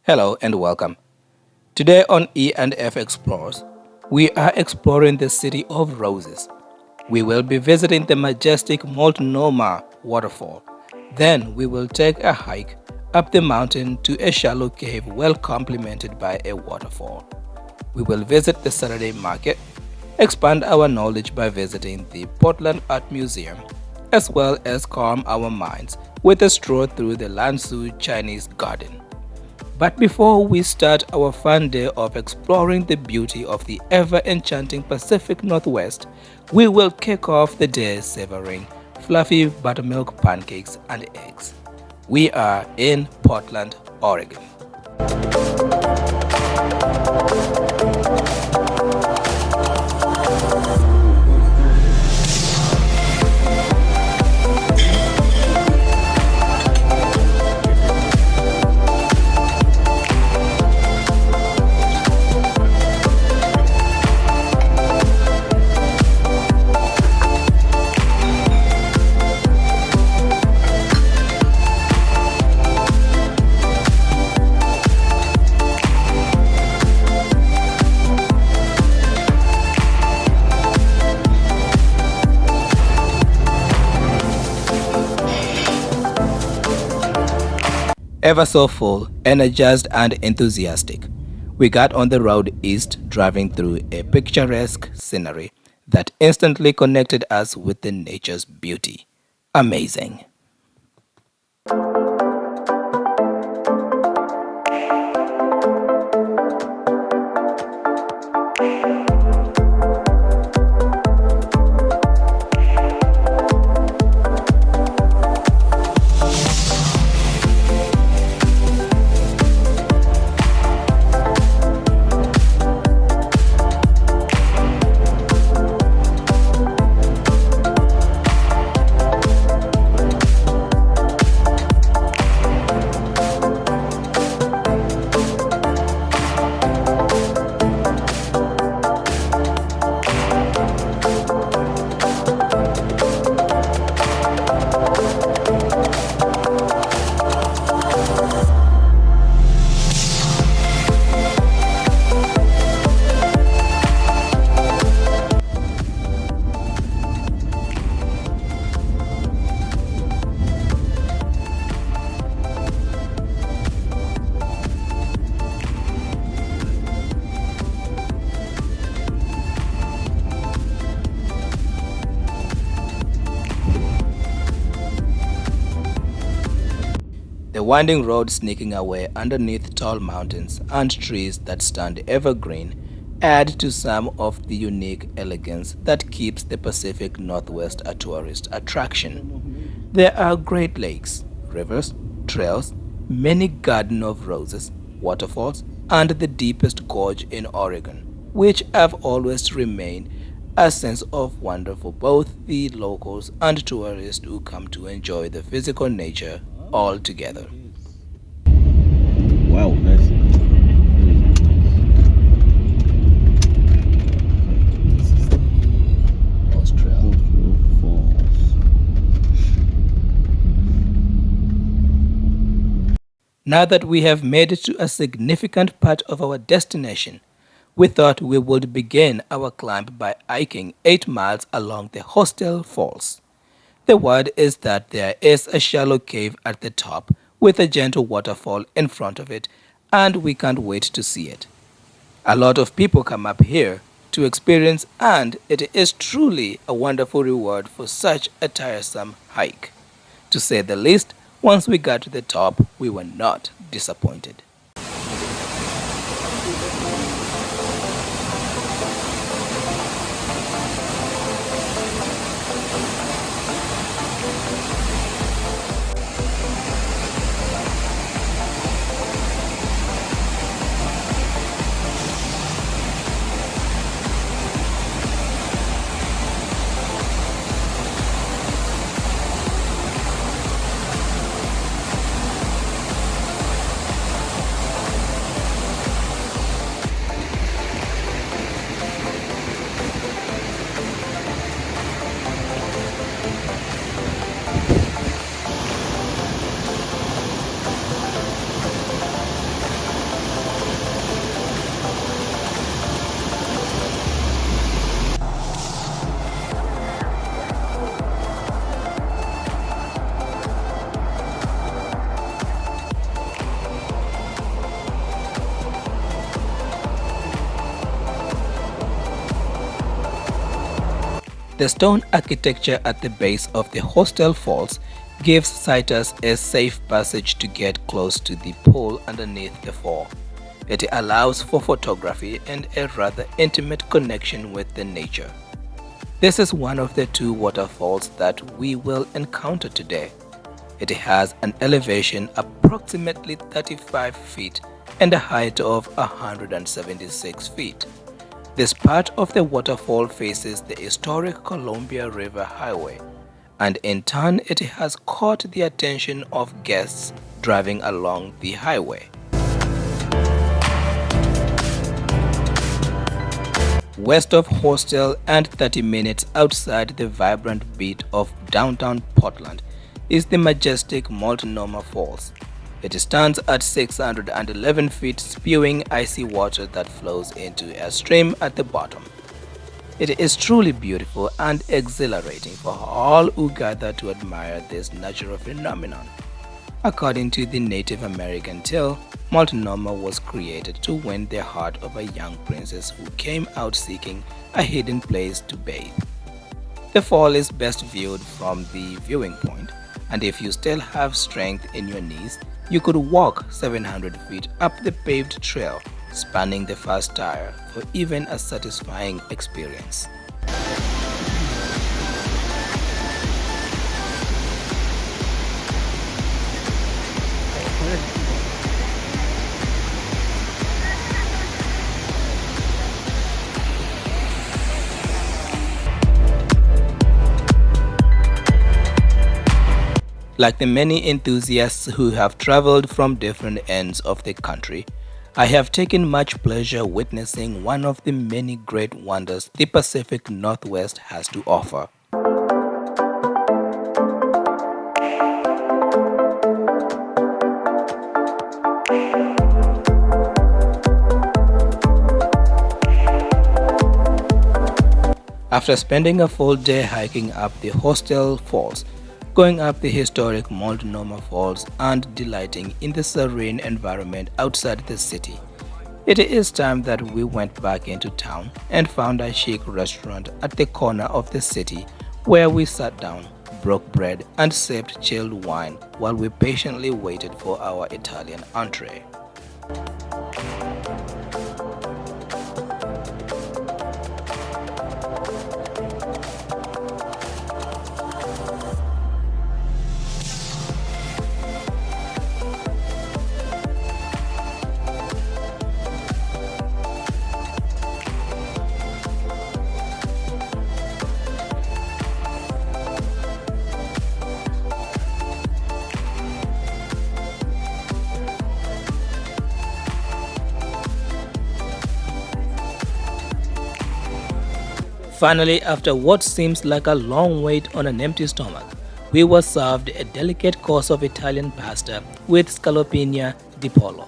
Hello and welcome. Today on E&F Explores, we are exploring the City of Roses. We will be visiting the majestic Multnomah waterfall. Then we will take a hike up the mountain to a shallow cave well complemented by a waterfall. We will visit the Saturday market, expand our knowledge by visiting the Portland Art Museum, as well as calm our minds with a stroll through the Lansu Chinese Garden. But before we start our fun day of exploring the beauty of the ever enchanting Pacific Northwest, we will kick off the day savoring fluffy buttermilk pancakes and eggs. We are in Portland, Oregon. Ever so full, energized, and enthusiastic, we got on the road east, driving through a picturesque scenery that instantly connected us with the nature's beauty. Amazing. The winding road sneaking away underneath tall mountains and trees that stand evergreen add to some of the unique elegance that keeps the Pacific Northwest a tourist attraction. There are great lakes, rivers, trails, many garden of roses, waterfalls, and the deepest gorge in Oregon, which have always remained a sense of wonder for both the locals and tourists who come to enjoy the physical nature all together. Wow, that's Austria. Falls. Now that we have made it to a significant part of our destination, we thought we would begin our climb by hiking 8 miles along the Hostel Falls. The word is that there is a shallow cave at the top with a gentle waterfall in front of it, and we can't wait to see it. A lot of people come up here to experience, and it is truly a wonderful reward for such a tiresome hike. To say the least, once we got to the top, we were not disappointed. The stone architecture at the base of the hostel falls gives sighters a safe passage to get close to the pool underneath the fall. It allows for photography and a rather intimate connection with the nature. This is one of the two waterfalls that we will encounter today. It has an elevation approximately 35 feet and a height of 176 feet. This part of the waterfall faces the historic Columbia River Highway, and in turn it has caught the attention of guests driving along the highway. West of Hostel and 30 minutes outside the vibrant beat of downtown Portland is the majestic Multnomah Falls. It stands at 611 feet, spewing icy water that flows into a stream at the bottom. It is truly beautiful and exhilarating for all who gather to admire this natural phenomenon. According to the Native American tale, Multnomah was created to win the heart of a young princess who came out seeking a hidden place to bathe. The fall is best viewed from the viewing point, and if you still have strength in your knees, you could walk 700 feet up the paved trail, spanning the first tire for even a satisfying experience. Like the many enthusiasts who have traveled from different ends of the country, I have taken much pleasure witnessing one of the many great wonders the Pacific Northwest has to offer. After spending a full day hiking up the Hostel Falls, going up the historic Multnomah Falls and delighting in the serene environment outside the city, it is time that we went back into town and found a chic restaurant at the corner of the city where we sat down, broke bread and sipped chilled wine while we patiently waited for our Italian entree. Finally, after what seems like a long wait on an empty stomach, we were served a delicate course of Italian pasta with scallopini di pollo,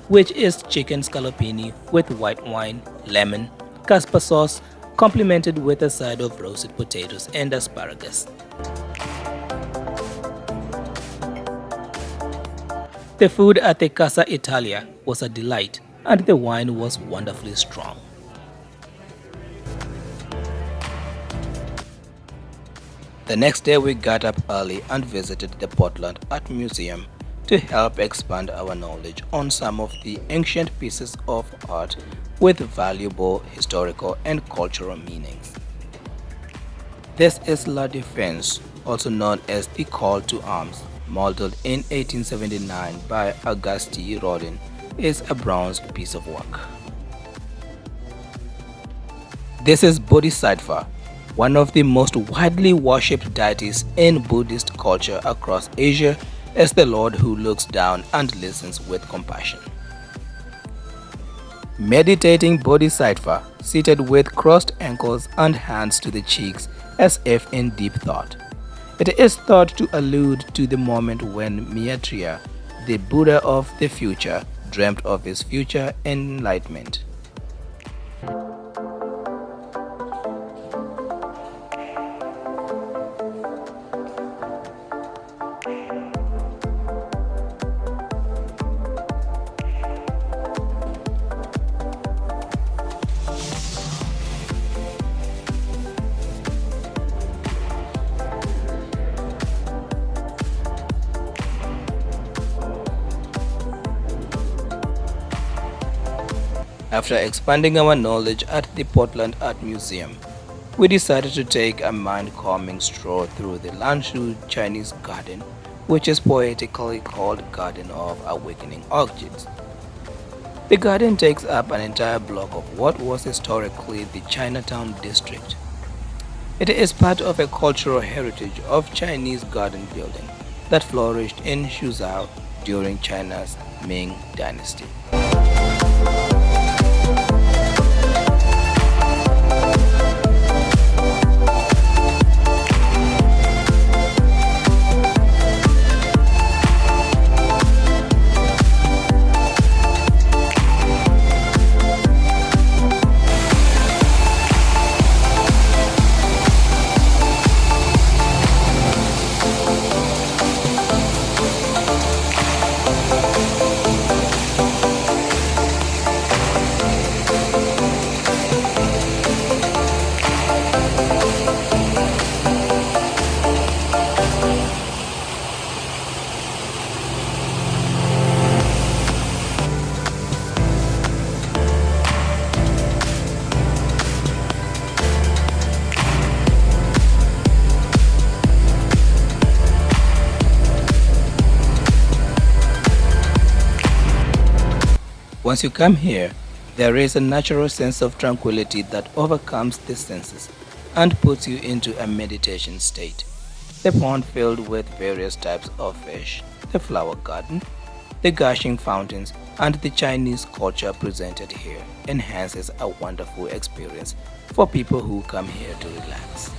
which is chicken scallopini with white wine, lemon, caspa sauce, complemented with a side of roasted potatoes and asparagus. The food at the Casa Italia was a delight, and the wine was wonderfully strong. The next day we got up early and visited the Portland Art Museum to help expand our knowledge on some of the ancient pieces of art with valuable historical and cultural meanings. This is La Défense, also known as the Call to Arms, modeled in 1879 by Auguste Rodin, is a bronzed piece of work. This is Bodhisattva, one of the most widely worshipped deities in Buddhist culture across Asia, as the Lord who looks down and listens with compassion. Meditating Bodhisattva, seated with crossed ankles and hands to the cheeks as if in deep thought. It is thought to allude to the moment when Maitreya, the Buddha of the future, dreamt of his future enlightenment. After expanding our knowledge at the Portland Art Museum, we decided to take a mind-calming stroll through the Lanshu Chinese Garden, which is poetically called Garden of Awakening Orchids. The garden takes up an entire block of what was historically the Chinatown district. It is part of a cultural heritage of Chinese garden building that flourished in Suzhou during China's Ming Dynasty. Once you come here, there is a natural sense of tranquility that overcomes the senses and puts you into a meditation state. The pond filled with various types of fish, the flower garden, the gushing fountains, and the Chinese culture presented here enhances a wonderful experience for people who come here to relax.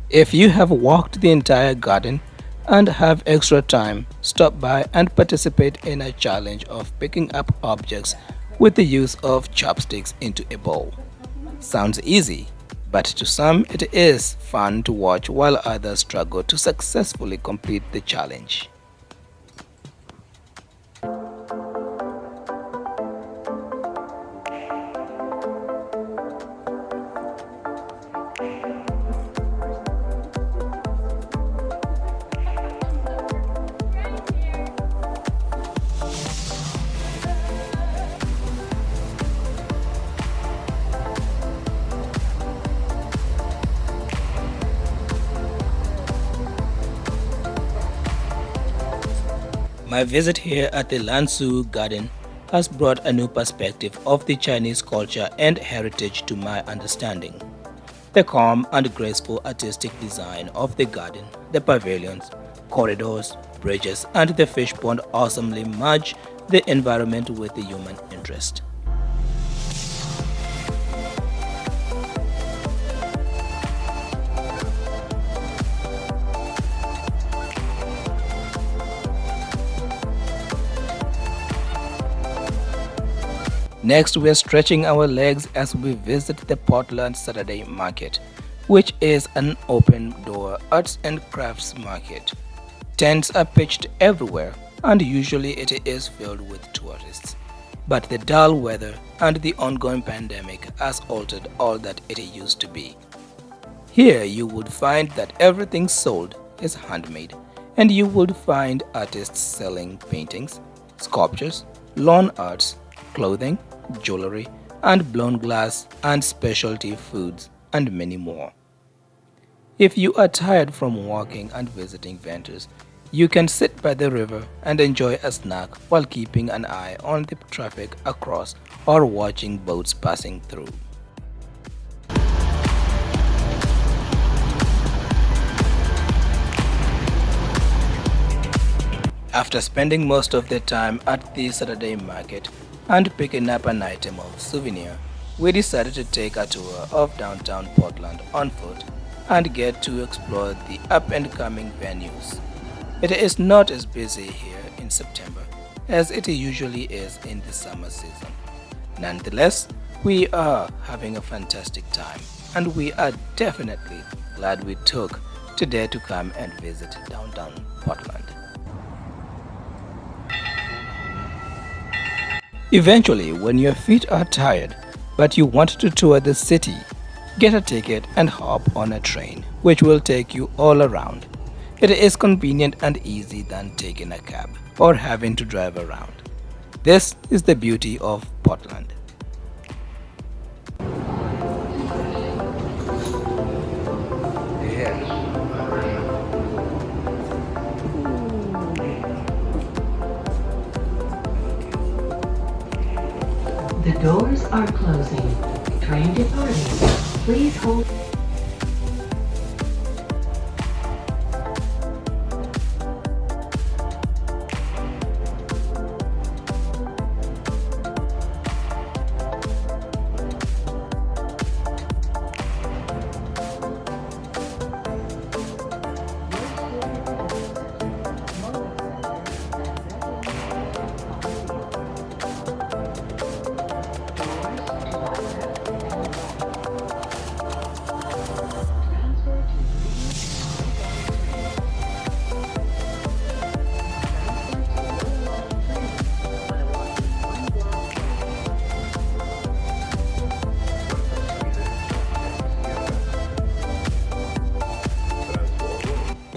If you have walked the entire garden and have extra time, stop by and participate in a challenge of picking up objects with the use of chopsticks into a bowl. Sounds easy, but to some it is fun to watch while others struggle to successfully complete the challenge. My visit here at the Lansu Garden has brought a new perspective of the Chinese culture and heritage to my understanding. The calm and graceful artistic design of the garden, the pavilions, corridors, bridges, and the fish pond awesomely merge the environment with the human interest. Next, we are stretching our legs as we visit the Portland Saturday Market, which is an open-door arts and crafts market. Tents are pitched everywhere, and usually it is filled with tourists. But the dull weather and the ongoing pandemic has altered all that it used to be. Here you would find that everything sold is handmade, and you would find artists selling paintings, sculptures, lawn arts, clothing, jewelry, and blown glass and specialty foods, and many more. If you are tired from walking and visiting vendors, you can sit by the river and enjoy a snack while keeping an eye on the traffic across or watching boats passing through. After spending most of the time at the Saturday market and picking up an item of souvenir, we decided to take a tour of downtown Portland on foot and get to explore the up-and-coming venues. It is not as busy here in September as it usually is in the summer season. Nonetheless, we are having a fantastic time and we are definitely glad we took to dare to come and visit downtown Portland. Eventually, when your feet are tired but you want to tour the city, get a ticket and hop on a train, which will take you all around. It is convenient and easy than taking a cab or having to drive around. This is the beauty of Portland. The doors are closing. Train departing. Please hold.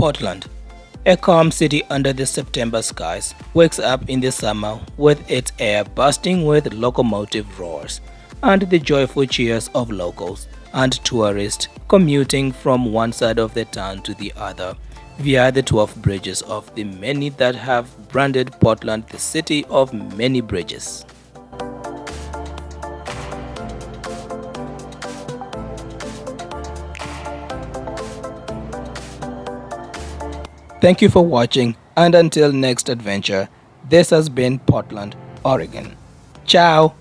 Portland, a calm city under the September skies, wakes up in the summer with its air bursting with locomotive roars and the joyful cheers of locals and tourists commuting from one side of the town to the other via the 12 bridges of the many that have branded Portland the city of many bridges. Thank you for watching, and until next adventure, this has been Portland, Oregon. Ciao!